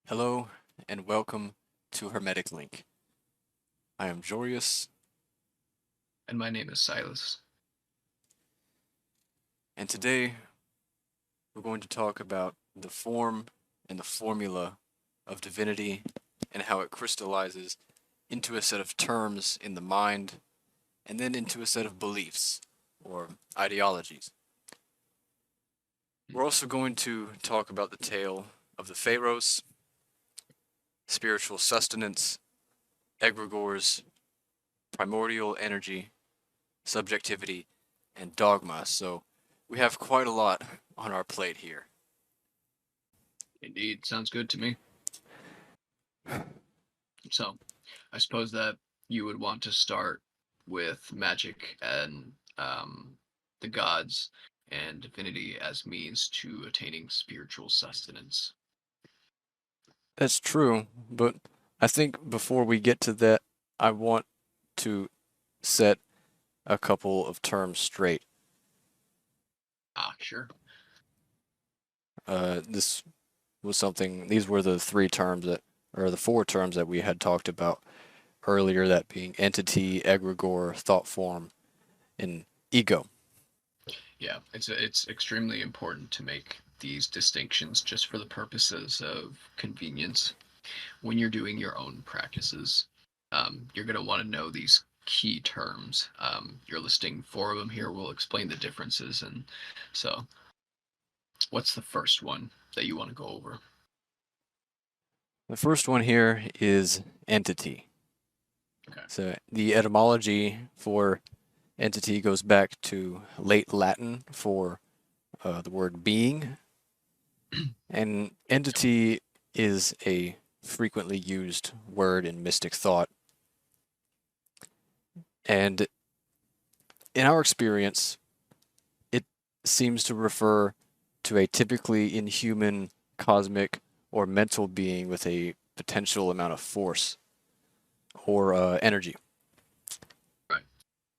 Hello and welcome to Hermetic Link. I am Jorius, And my name is Silas. and today we're going to talk about the form and the formula of divinity and how it crystallizes into a set of terms in the mind and then into a set of beliefs or ideologies. We're also going to talk about the tale of the Pharaohs, spiritual sustenance, egregores, primordial energy, subjectivity, and dogma. So we have quite a lot on our plate here. Indeed, sounds good to me. So, I suppose that you would want to start with magic and the gods and divinity as means to attaining spiritual sustenance. That's true, but I think before we get to that, I want to set a couple of terms straight. Sure. This was something, these were the three terms that, or the four terms that we had talked about earlier, that being entity, egregore, thought form, and ego. Yeah, it's extremely important to make these distinctions just for the purposes of convenience. When you're doing your own practices, you're going to want to know these key terms. You're listing four of them here. We'll explain the differences. And so, what's the first one that you want to go over? The first one here is entity. Okay. So the etymology for entity goes back to late Latin for the word being, and entity is a frequently used word in mystic thought. And in our experience, it seems to refer to a typically inhuman, cosmic, or mental being with a potential amount of force or energy. Right.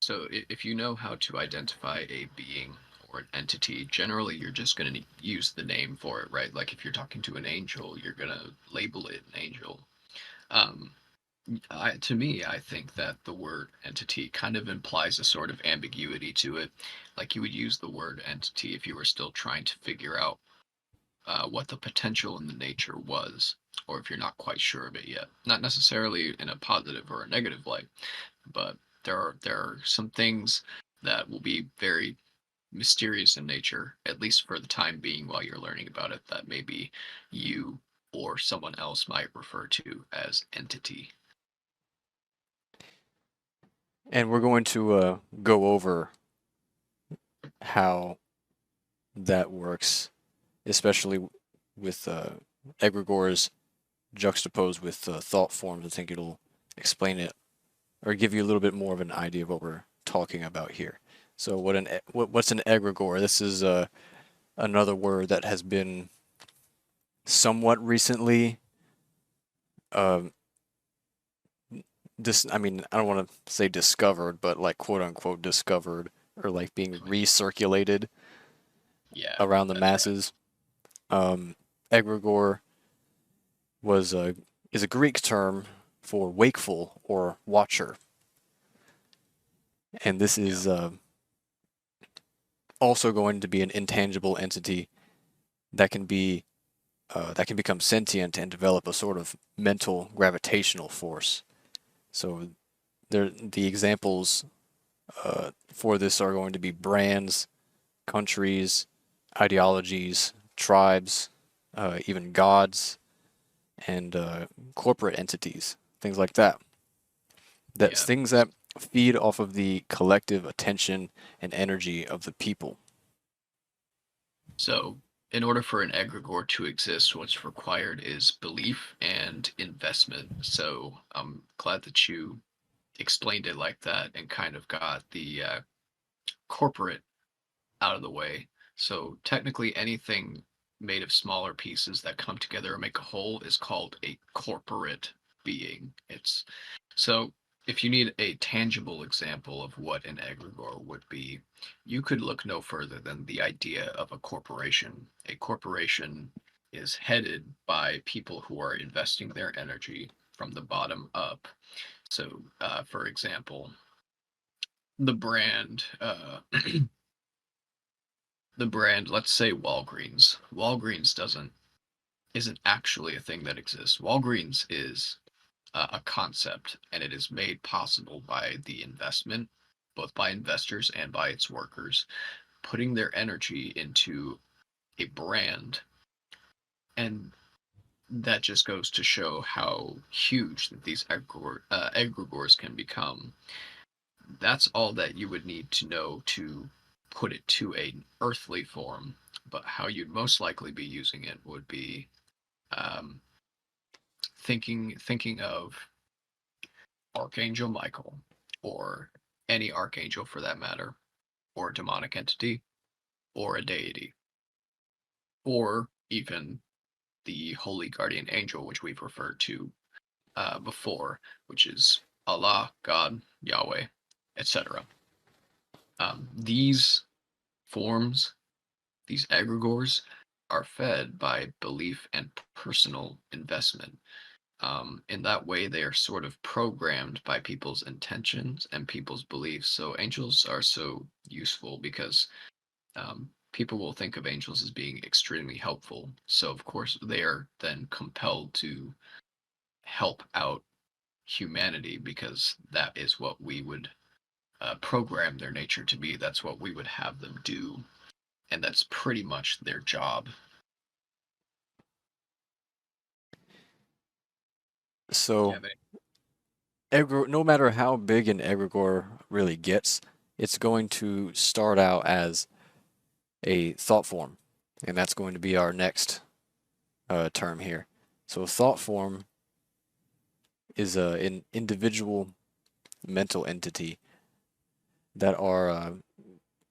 So, if you know how to identify a being or an entity, generally you're just going to use the name for it, right? Like if you're talking to an angel, you're going to label it an angel. Um, to me, I think that the word entity kind of implies a sort of ambiguity to it. Like you would use the word entity if you were still trying to figure out what the potential in the nature was, or if you're not quite sure of it yet. Not necessarily in a positive or a negative light, but there are some things that will be very mysterious in nature, at least for the time being while you're learning about it, that maybe you or someone else might refer to as entity. And we're going to go over how that works, especially with egregores juxtaposed with thought forms. I think it'll explain it or give you a little bit more of an idea of what we're talking about here. So, what's an egregore? This is another word that has been somewhat recently. Um, I mean, I don't want to say discovered, but like quote unquote discovered, or like being recirculated Yeah, around the that's right. masses. Um, egregore was a is a Greek term for wakeful or watcher, and this Yeah. is also going to be an intangible entity that can be that can become sentient and develop a sort of mental gravitational force. So the examples for this are going to be brands, countries, ideologies, tribes, even gods, and corporate entities, things like that. That's Yeah. things that feed off of the collective attention and energy of the people. So, in order for an egregore to exist, what's required is belief and investment. So, I'm glad that you explained it like that and kind of got the corporate out of the way. So, technically, anything made of smaller pieces that come together and make a whole is called a corporate being. It's so if you need a tangible example of what an egregore would be, you could look no further than the idea of a corporation. A corporation is headed by people who are investing their energy from the bottom up. So, for example, the brand, the brand, let's say Walgreens. Walgreens doesn't isn't actually a thing that exists. Walgreens is a concept, and it is made possible by the investment, both by investors and by its workers, putting their energy into a brand. And that just goes to show how huge that these egregores can become. That's all that you would need to know to put it to an earthly form. But how you'd most likely be using it would be um, thinking of Archangel Michael, or any archangel for that matter, or a demonic entity, or a deity, or even the holy guardian angel, which we've referred to before, which is Allah, God, Yahweh, etc. These forms, these egregores, are fed by belief and personal investment. In that way, they are sort of programmed by people's intentions and people's beliefs. So angels are so useful because people will think of angels as being extremely helpful. So of course, they are then compelled to help out humanity because that is what we would program their nature to be. That's what we would have them do, and that's pretty much their job. Do you So have any? no matter how big an egregore really gets, it's going to start out as a thought form, and that's going to be our next term here. So thought form is an individual mental entity that are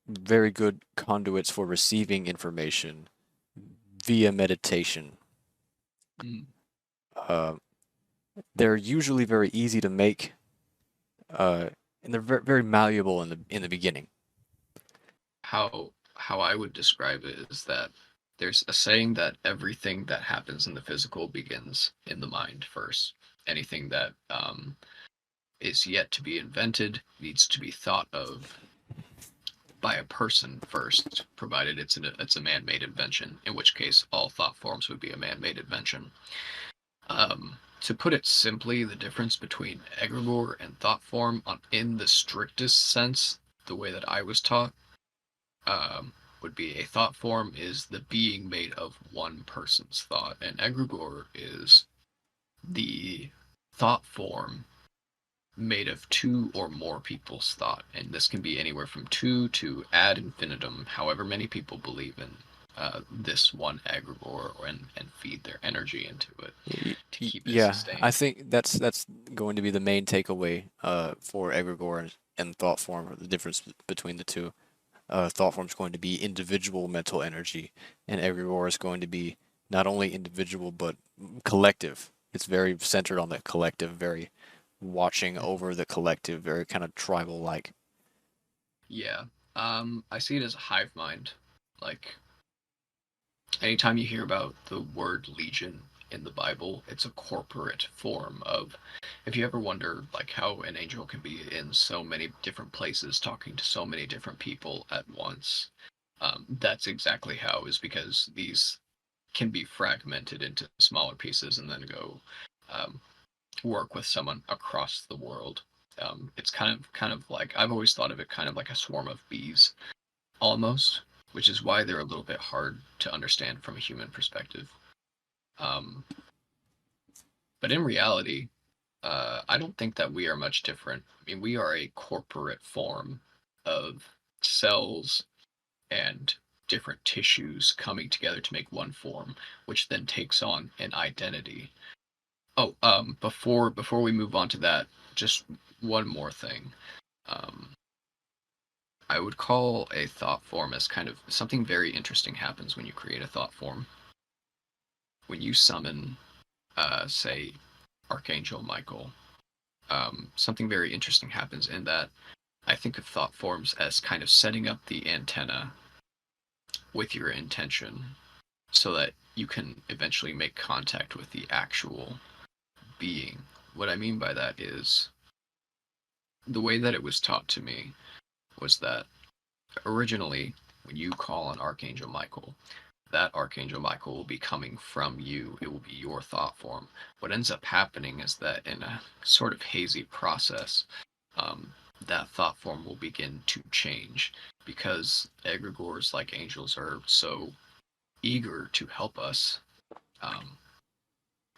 very good conduits for receiving information via meditation. Mm. Uh, they're usually very easy to make, uh, and they're very malleable in the beginning. How I would describe it is that there's a saying that everything that happens in the physical begins in the mind first. Anything that is yet to be invented needs to be thought of by a person first, provided it's a man-made invention, in which case all thought forms would be a man-made invention. To put it simply, the difference between egregore and thought form, in the strictest sense, the way that I was taught, would be a thought form is the being made of one person's thought, and egregore is the thought form made of two or more people's thought, and this can be anywhere from two to ad infinitum, however many people believe in this one egregore, and feed their energy into it to keep it Yeah, I sustained. think that's going to be the main takeaway for egregore and thought form. The difference between the two. Thought form is going to be individual mental energy, and egregore is going to be not only individual but collective. It's very centered on the collective, very watching over the collective, very kind of tribal like. Yeah. I see it as a hive mind. Like, anytime you hear about the word legion in the Bible, it's a corporate form of. If you ever wonder, like, how an angel can be in so many different places talking to so many different people at once, that's exactly how, is because these can be fragmented into smaller pieces and then go um, work with someone across the world. It's kind of like, I've always thought of it kind of like a swarm of bees, almost, which is why they're a little bit hard to understand from a human perspective. Um, but in reality, I don't think that we are much different. I mean, we are a corporate form of cells and different tissues coming together to make one form, which then takes on an identity. Oh, before we move on to that, just one more thing. Um, I would call a thought form as kind of something very interesting happens when you create a thought form. When you summon, say, Archangel Michael, something very interesting happens in that I think of thought forms as kind of setting up the antenna with your intention so that you can eventually make contact with the actual being. What I mean by that is the way that it was taught to me was that originally, when you call on Archangel Michael, that Archangel Michael will be coming from you. It will be your thought form. What ends up happening is that in a sort of hazy process, um, that thought form will begin to change because egregores, like angels, are so eager to help us. Um,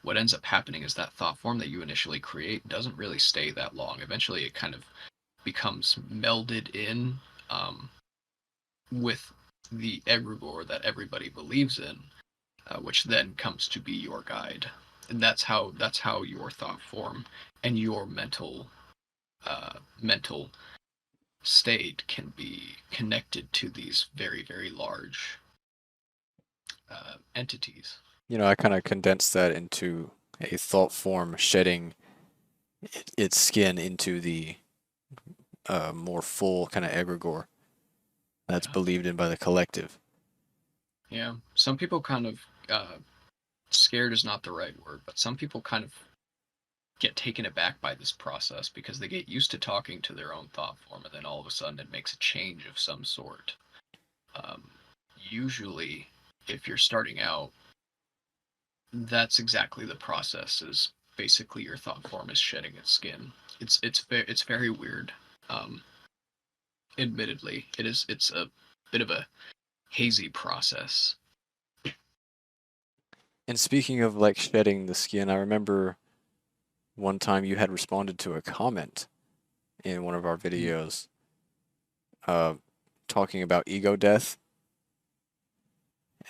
what ends up happening is that thought form that you initially create doesn't really stay that long. Eventually, it kind of becomes melded in um, with the egregore that everybody believes in, which then comes to be your guide. And that's how your thought form and your mental state can be connected to these very very large entities. I kind of condensed that into a thought form shedding its skin into the more full kind of egregore that's Yeah, believed in by the collective. yeah. Some people kind of scared is not the right word, but some people kind of get taken aback by this process because they get used to talking to their own thought form, and then all of a sudden it makes a change of some sort. Um, Usually, if you're starting out, that's exactly the process. Is basically your thought form is shedding its skin. It's very weird. Um, Admittedly, it's a bit of a hazy process. And speaking of like shedding the skin, I remember one time you had responded to a comment in one of our Mm. videos, uh, talking about ego death,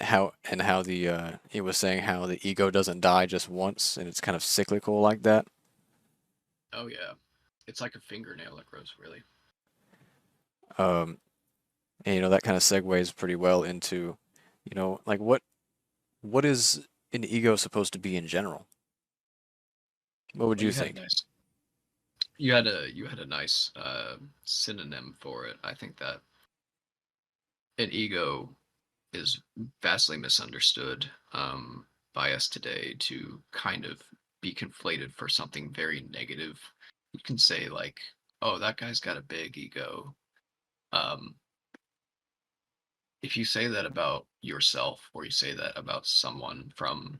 how the it was saying how the ego doesn't die just once and it's kind of cyclical like that. Oh yeah, it's like a fingernail that grows really. Um, and that kind of segues pretty well into, like what is an ego supposed to be in general? What would Well, you you had a think? nice you had a nice synonym for it. I think that an ego is vastly misunderstood by us today to kind of be conflated for something very negative. You can say like, "Oh, that guy's got a big ego." Um, if you say that about yourself, or you say that about someone from,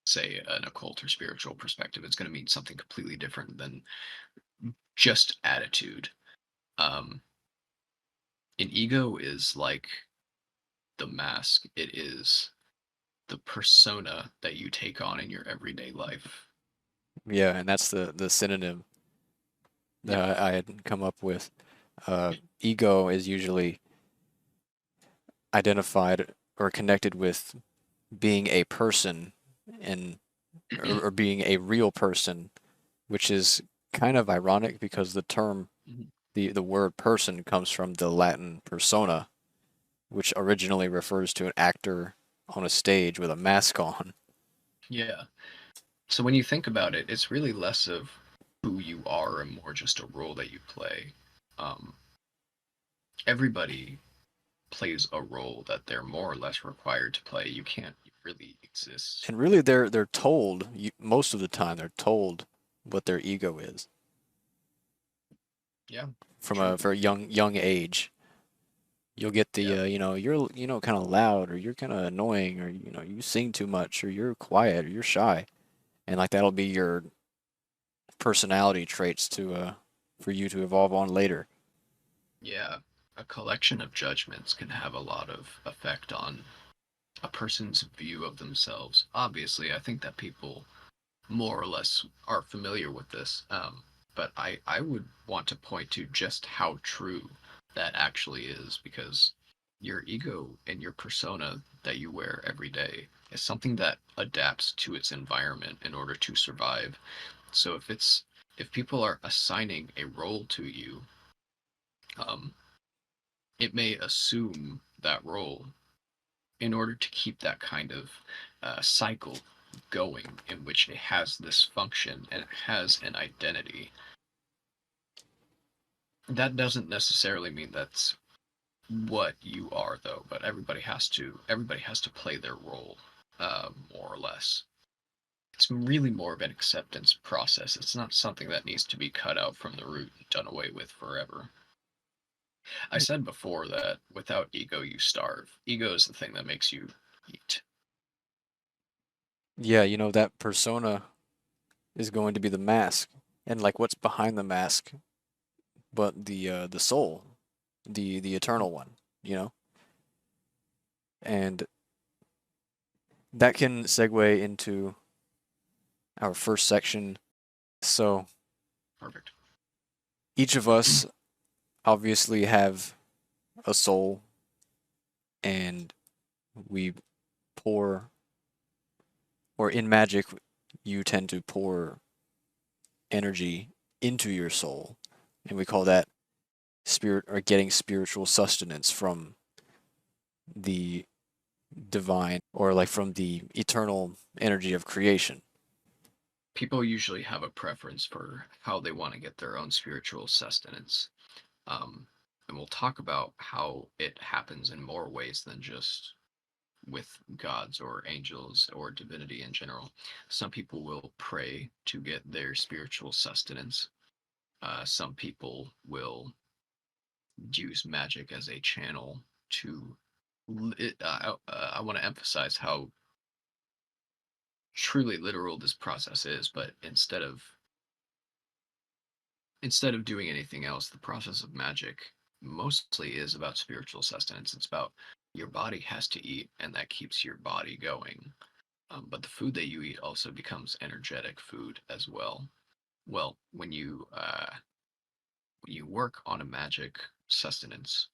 say, an occult or spiritual perspective, it's going to mean something completely different than just attitude. Um, an ego is like the mask. It is the persona that you take on in your everyday life. Yeah, and that's the synonym Yep. that I had come up with. Ego is usually identified or connected with being a person and or being a real person, which is kind of ironic because Mhm. the word person comes from the Latin persona, which originally refers to an actor on a stage with a mask on. Yeah. So when you think about it, it's really less of who you are and more just a role that you play. Um, Everybody plays a role that they're more or less required to play. You can't really exist. And really they're told most of the time they're told what their ego is Yeah, from a true. very young age. You'll get the Yeah, you're kind of loud or you're kind of annoying or you sing too much or you're quiet or you're shy. And like that'll be your personality traits to for you to evolve on later. yeah. A collection of judgments can have a lot of effect on a person's view of themselves. Obviously, I think that people more or less are familiar with this. But I would want to point to just how true that actually is because your ego and your persona that you wear every day is something that adapts to its environment in order to survive. So if people are assigning a role to you, um, it may assume that role in order to keep that kind of cycle going in which it has this function and it has an identity. That doesn't necessarily mean that's what you are though, but everybody has to play their role, more or less. It's really more of an acceptance process. It's not something that needs to be cut out from the root and done away with forever. I said before that without ego, you starve. Ego is the thing that makes you eat. Yeah, that persona is going to be the mask, and like what's behind the mask, but the soul, the eternal one, you know, and that can segue into our first section. So Perfect. each of us obviously have a soul, and we pour, or in magic, you tend to pour energy into your soul, and we call that spirit, or getting spiritual sustenance from the divine, or like from the eternal energy of creation. People usually have a preference for how they want to get their own spiritual sustenance. And we'll talk about how it happens in more ways than just with gods or angels or divinity in general. Some people will pray to get their spiritual sustenance. Some people will use magic as a channel to. I want to emphasize how truly literal this process is, but instead of doing anything else, the process of magic mostly is about spiritual sustenance. It's about your body has to eat, and that keeps your body going. But the food that you eat also becomes energetic food as well. Well, when you work on a magic sustenance,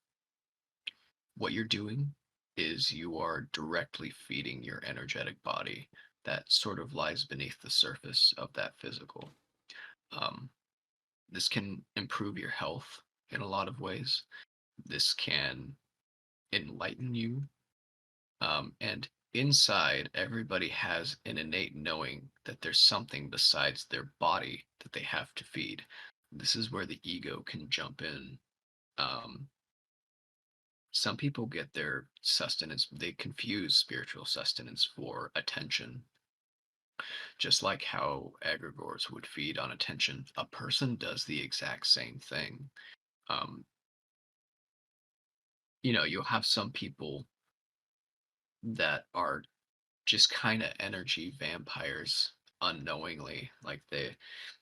what you're doing is you are directly feeding your energetic body that sort of lies beneath the surface of that physical. Um, this can improve your health in a lot of ways. This can enlighten you. And inside, everybody has an innate knowing that there's something besides their body that they have to feed. This is where the ego can jump in. Um, some people get their sustenance, they confuse spiritual sustenance for attention, just like how egregores would feed on attention. A person does the exact same thing. Um, you'll have some people that are just kind of energy vampires unknowingly, like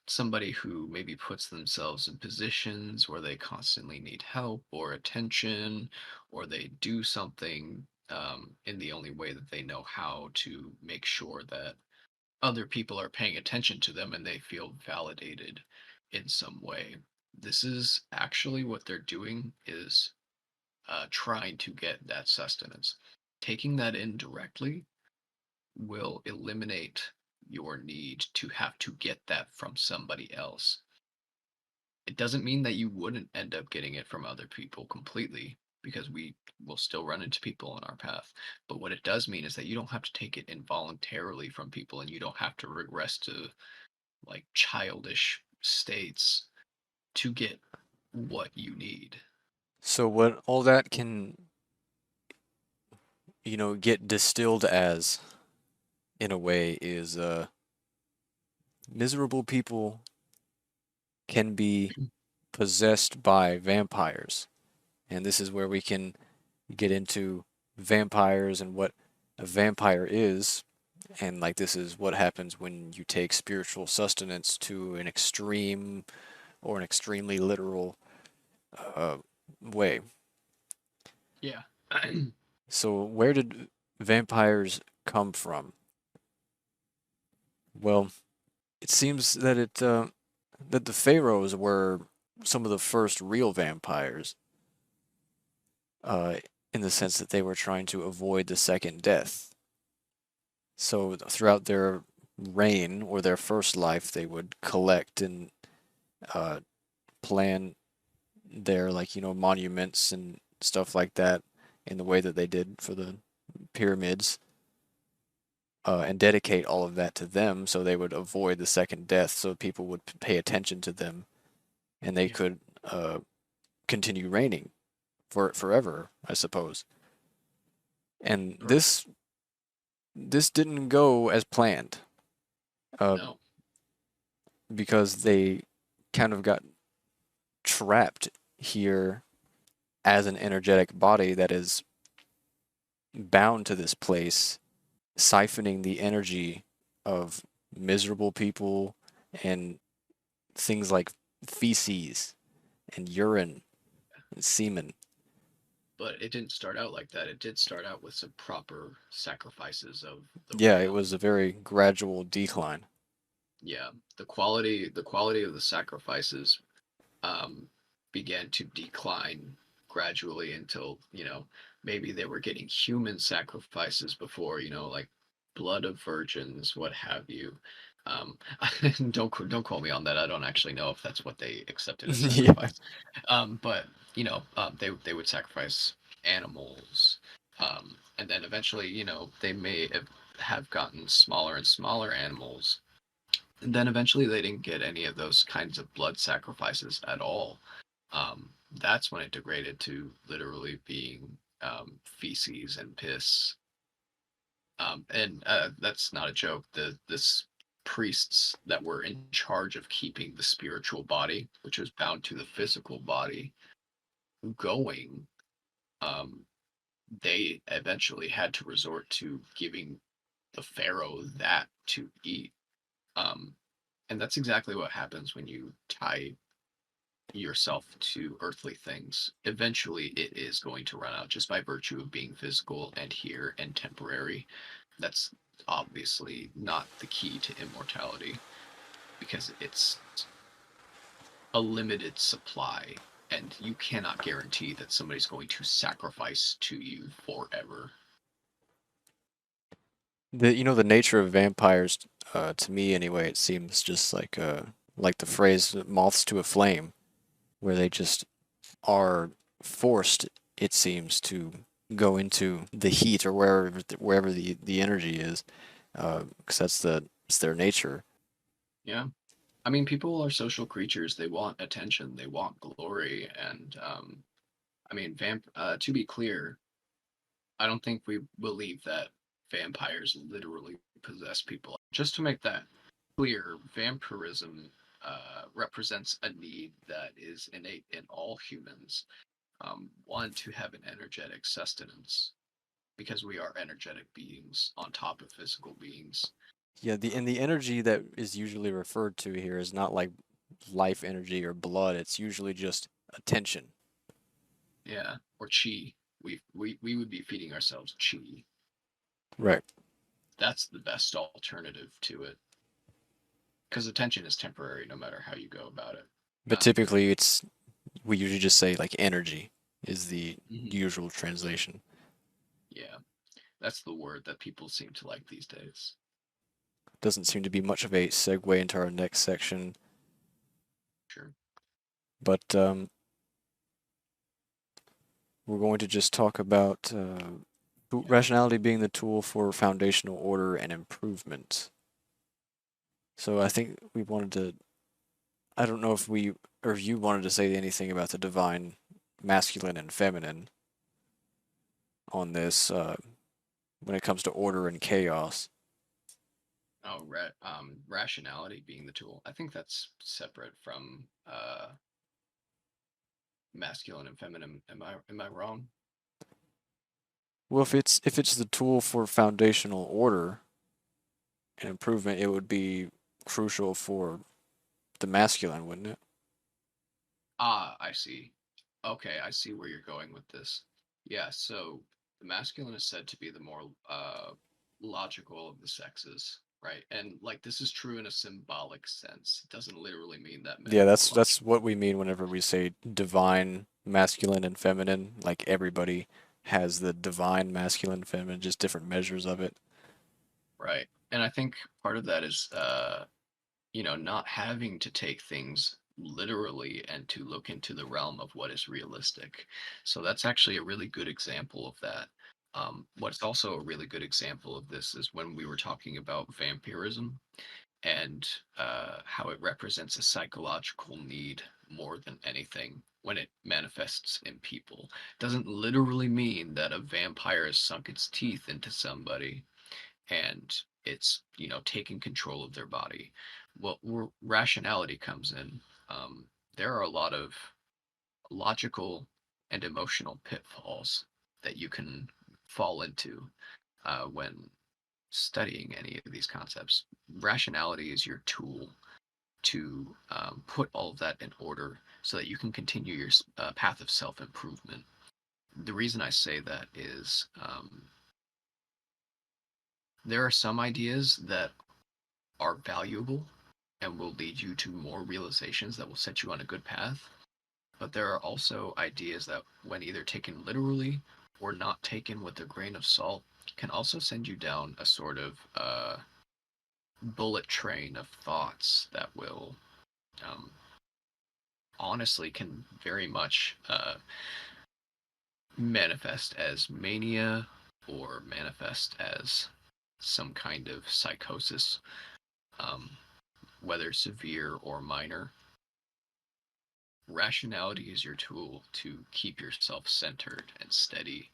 somebody who maybe puts themselves in positions where they constantly need help or attention, or they do something in the only way that they know how to make sure that other people are paying attention to them and they feel validated in some way. This is actually what they're doing, is trying to get that sustenance. Taking that in directly will eliminate your need to have to get that from somebody else. It doesn't mean that you wouldn't end up getting it from other people completely, because we will still run into people on our path. But what it does mean is that you don't have to take it involuntarily from people, and you don't have to regress to like childish states to get what you need. So what all that can, get distilled as, in a way, is miserable people can be possessed by vampires. And this is where we can get into vampires and what a vampire is. And like this is what happens when you take spiritual sustenance to an extreme, or an extremely literal uh, way. Yeah. So where did vampires come from? Well, it seems that the Pharaohs were some of the first real vampires, uh, in the sense that they were trying to avoid the second death. So throughout their reign, or their first life, they would collect and uh, plan their, like, monuments and stuff like that, in the way that they did for the pyramids, and dedicate all of that to them, so they would avoid the second death, so people would pay attention to them, and they Yeah. could continue reigning. for forever, I suppose. And Right. this didn't go as planned, uh, No. because they kind of got trapped here as an energetic body that is bound to this place, siphoning the energy of miserable people and things like feces and urine and semen. But it didn't start out like that. It did start out with some proper sacrifices of the Yeah, it ram. was a very gradual decline. Yeah, the quality of the sacrifices um, began to decline gradually until maybe they were getting human sacrifices before, like blood of virgins, what have you. Um, don't quote me on that. I don't actually know if that's what they accepted as Yeah. sacrifice. But they would sacrifice animals, and then eventually, they may have gotten smaller and smaller animals, and then eventually they didn't get any of those kinds of blood sacrifices at all. That's when it degraded to literally being feces and piss. And that's not a joke. This priests that were in charge of keeping the spiritual body, which was bound to the physical body, going, um, they eventually had to resort to giving the pharaoh that to eat. Um, and that's exactly what happens when you tie yourself to earthly things. Eventually, it is going to run out just by virtue of being physical and here and temporary. That's obviously not the key to immortality because it's a limited supply, and you cannot guarantee that somebody's going to sacrifice to you forever. The nature of vampires, to me anyway, it seems just like the phrase "moths to a flame," where they just are forced, it seems, to go into the heat or wherever the energy is, because it's their nature. Yeah. I mean, people are social creatures. They want attention, they want glory. And I mean, to be clear, I don't think we believe that vampires literally possess people. Just to make that clear, vampirism represents a need that is innate in all humans. One, to have an energetic sustenance, because we are energetic beings on top of physical beings. Yeah, the energy that is usually referred to here is not like life energy or blood. It's usually just attention. Yeah, or chi. We would be feeding ourselves chi. Right. That's the best alternative to it, because attention is temporary no matter how you go about it. But Um, typically, we usually just say like energy is the mhm. usual translation. Yeah, that's the word that people seem to like these days. Doesn't seem to be much of a segue into our next section, Sure. but we're going to just talk about Yeah. rationality being the tool for foundational order and improvement. So I think we wanted to. I don't know if we or if you wanted to say anything about the divine masculine and feminine on this when it comes to order and chaos. Oh, rationality being the tool. I think that's separate from masculine and feminine. Am I wrong? Well, if it's the tool for foundational order and improvement, it would be crucial for the masculine, wouldn't it? Ah, I see. Okay, I see where you're going with this. Yeah, so the masculine is said to be the more logical of the sexes, right? And like this is true in a symbolic sense. It doesn't literally mean that men Yeah, are more that's logical. what we mean whenever we say divine masculine and feminine. Like everybody has the divine masculine, feminine, just different measures of it. Right. And I think part of that is not having to take things literally and to look into the realm of what is realistic. So that's actually a really good example of that. What's also a really good example of this is when we were talking about vampirism. and how it represents a psychological need more than anything when it manifests in people. Doesn't literally mean that a vampire has sunk its teeth into somebody and it's, taking control of their body. Well, rationality comes in. Um, there are a lot of logical and emotional pitfalls that you can fall into when studying any of these concepts. Rationality is your tool to put all of that in order so that you can continue your path of self improvement. The reason I say that is there are some ideas that are valuable and will lead you to more realizations that will set you on a good path. But there are also ideas that, when either taken literally or not taken with a grain of salt, can also send you down a sort of bullet train of thoughts that will um, honestly can very much manifest as mania or manifest as some kind of psychosis, um, whether severe or minor. Rationality is your tool to keep yourself centered and steady,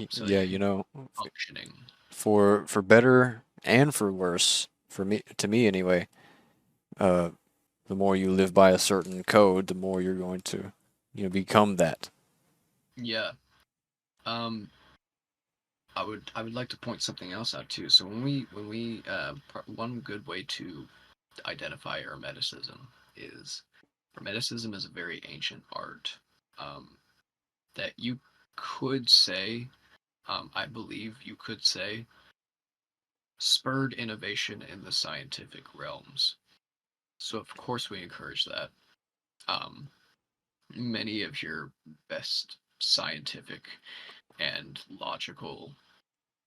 so that Yeah, you can functioning. for better and for worse, for me to me anyway, uh, the more you live by a certain code, the more you're going to, become that. Yeah. Um, I would like to point something else out too. So one good way to identify Hermeticism is Hermeticism is a very ancient art um, that you could say, I believe you could say, spurred innovation in the scientific realms. So of course we encourage that. Um, Many of your best scientific and logical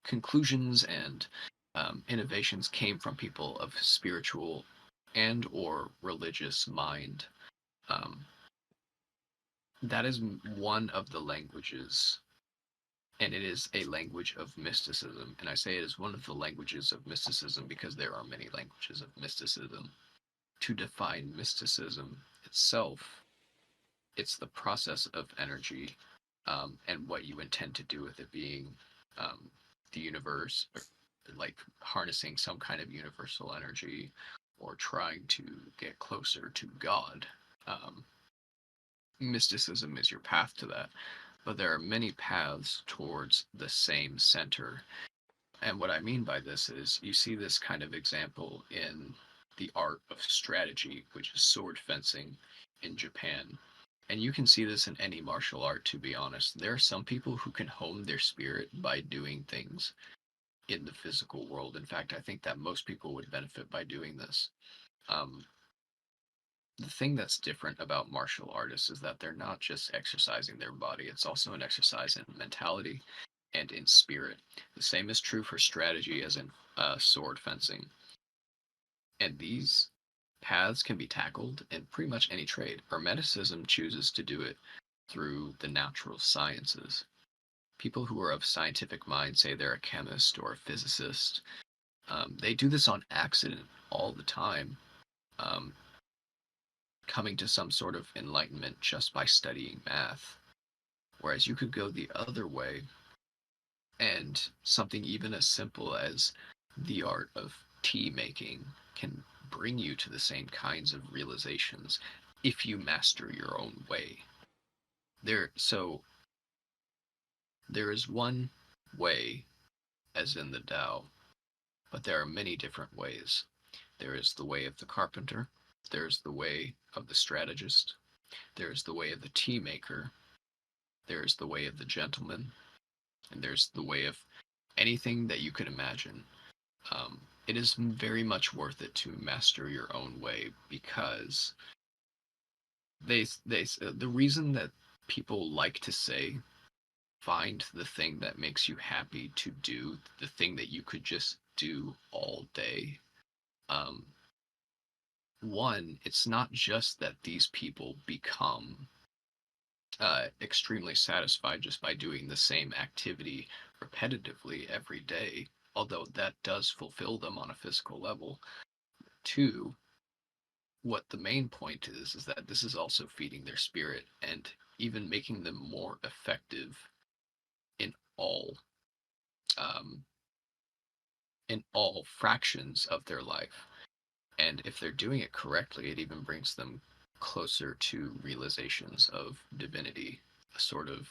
conclusions and innovations came from people of spiritual and or religious mind. Um, that is one of the languages, and it is a language of mysticism. And I say it is one of the languages of mysticism because there are many languages of mysticism. To define mysticism itself, it's the process of energy, and what you intend to do with it being um, the universe, or like harnessing some kind of universal energy or trying to get closer to God. Um, Mysticism is your path to that, but there are many paths towards the same center. And what I mean by this is you see this kind of example in the art of strategy, which is sword fencing in Japan. And you can see this in any martial art, to be honest. There are some people who can hone their spirit by doing things in the physical world. In fact, I think that most people would benefit by doing this. Um, the thing that's different about martial artists is that they're not just exercising their body, it's also an exercise in mentality and in spirit. The same is true for strategy as in sword fencing. And these paths can be tackled in pretty much any trade. Hermeticism chooses to do it through the natural sciences. People who are of scientific mind say they're a chemist or a physicist. They do this on accident all the time, um, coming to some sort of enlightenment just by studying math. Whereas you could go the other way, and something even as simple as the art of tea making can bring you to the same kinds of realizations if you master your own way. So there is one way, as in the Tao, but there are many different ways. There is the way of the carpenter, there's the way of the strategist, there's the way of the tea maker, there's the way of the gentleman, and there's the way of anything that you could imagine. It is very much worth it to master your own way because the reason that people like to say find the thing that makes you happy to do, the thing that you could just do all day. Um, One, it's not just that these people become extremely satisfied just by doing the same activity repetitively every day, although that does fulfill them on a physical level. two, what the main point is that this is also feeding their spirit and even making them more effective in all um, in all fractions of their life. And if they're doing it correctly, it even brings them closer to realizations of divinity, a sort of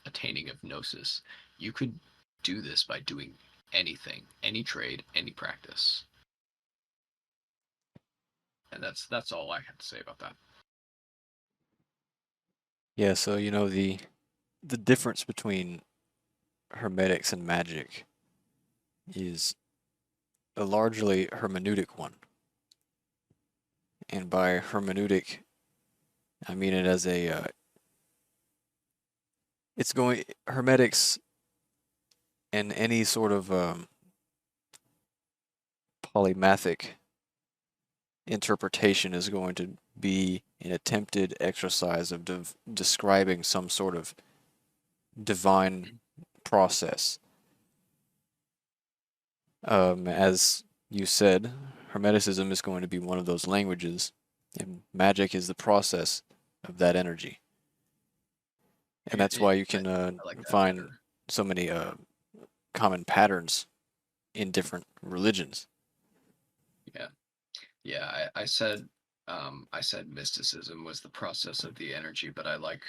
attaining of gnosis. You could do this by doing anything, any trade, any practice. And that's all I had to say about that. Yeah, so the difference between hermetics and magic is a largely hermeneutic one. And by hermeneutic, I mean it as a it's going hermetics and any sort of polymathic interpretation is going to be an attempted exercise of describing some sort of divine process. As you said, Hermeticism is going to be one of those languages, and magic is the process of that energy. And that's why you I, can I like that find better. so many common patterns in different religions. Yeah. Yeah, I said mysticism was the process of the energy, but I like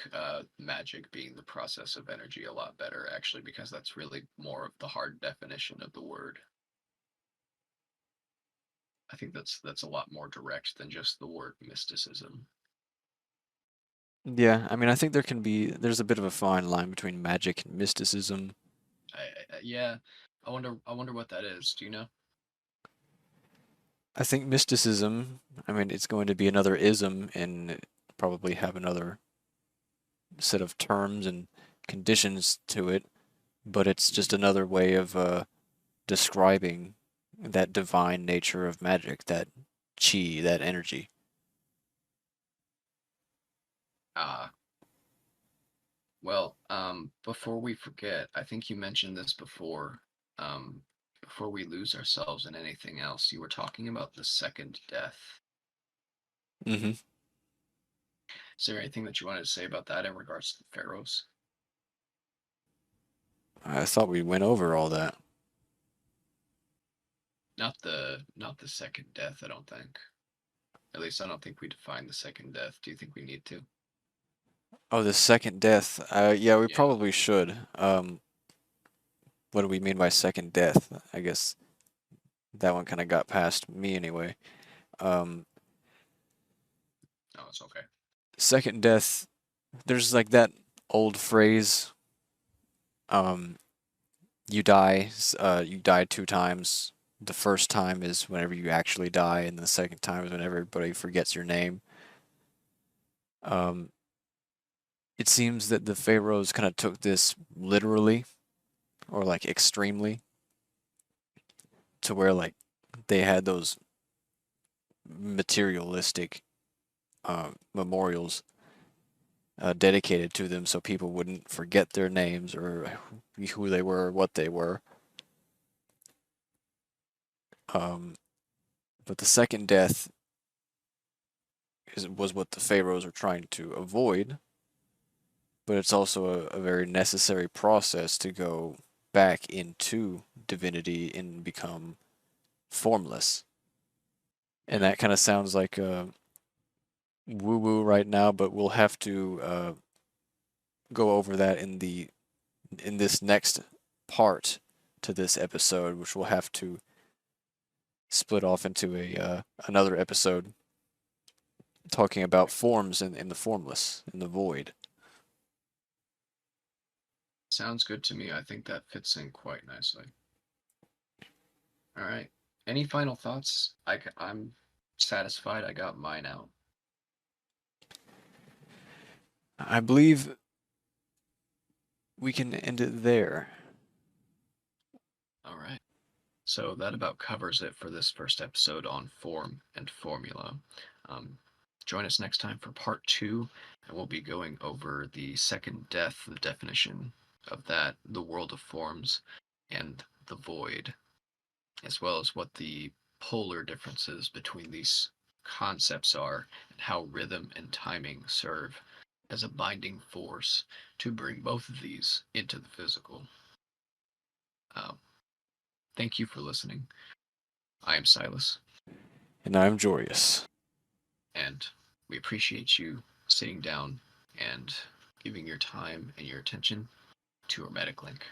magic being the process of energy a lot better, actually, because that's really more of the hard definition of the word. I think that's a lot more direct than just the word mysticism. Yeah, I mean, I think there's a bit of a fine line between magic and mysticism. Yeah, I wonder what that is. Do you know? I think mysticism, I mean, it's going to be another ism and probably have another set of terms and conditions to it, but it's just Mhm. another way of describing that divine nature of magic, that chi, that energy. Ah, well, before we forget, I think you mentioned this before. Before we lose ourselves in anything else, you were talking about the second death. hmm Is there anything that you wanted to say about that in regards to the Pharaohs? I thought we went over all that. Not the second death, I don't think. At least I don't think we defined the second death. Do you think we need to? Oh, the second death. Yeah, we Yeah. probably should. What do we mean by second death? I guess that one kind of got past me anyway. Um, No, it's okay. second death. There's like that old phrase. Um, you die two times. The first time is whenever you actually die, and the second time is whenever everybody forgets your name. Um, it seems that the pharaohs kind of took this literally, or like extremely, to where like they had those materialistic memorials dedicated to them, so people wouldn't forget their names or who they were, or what they were. Um, but the second death was what the pharaohs were trying to avoid, but it's also a very necessary process to go back into divinity and become formless. And Yeah. that kind of sounds like woo woo right now, but we'll have to go over that in this next part to this episode, which we'll have to split off into a another episode talking about forms in the formless, in the void. Sounds good to me. I think that fits in quite nicely. All right. Any final thoughts? I'm satisfied. I got mine out. I believe we can end it there. All right. So that about covers it for this first episode on form and formula. Um, join us next time for part two, and we'll be going over the second death, the definition of that, the world of forms, and the void, as well as what the polar differences between these concepts are, and how rhythm and timing serve as a binding force to bring both of these into the physical. Uh, Thank you for listening. I am Silas, And I'm Jorius. and we appreciate you sitting down and giving your time and your attention to Hermetic Link.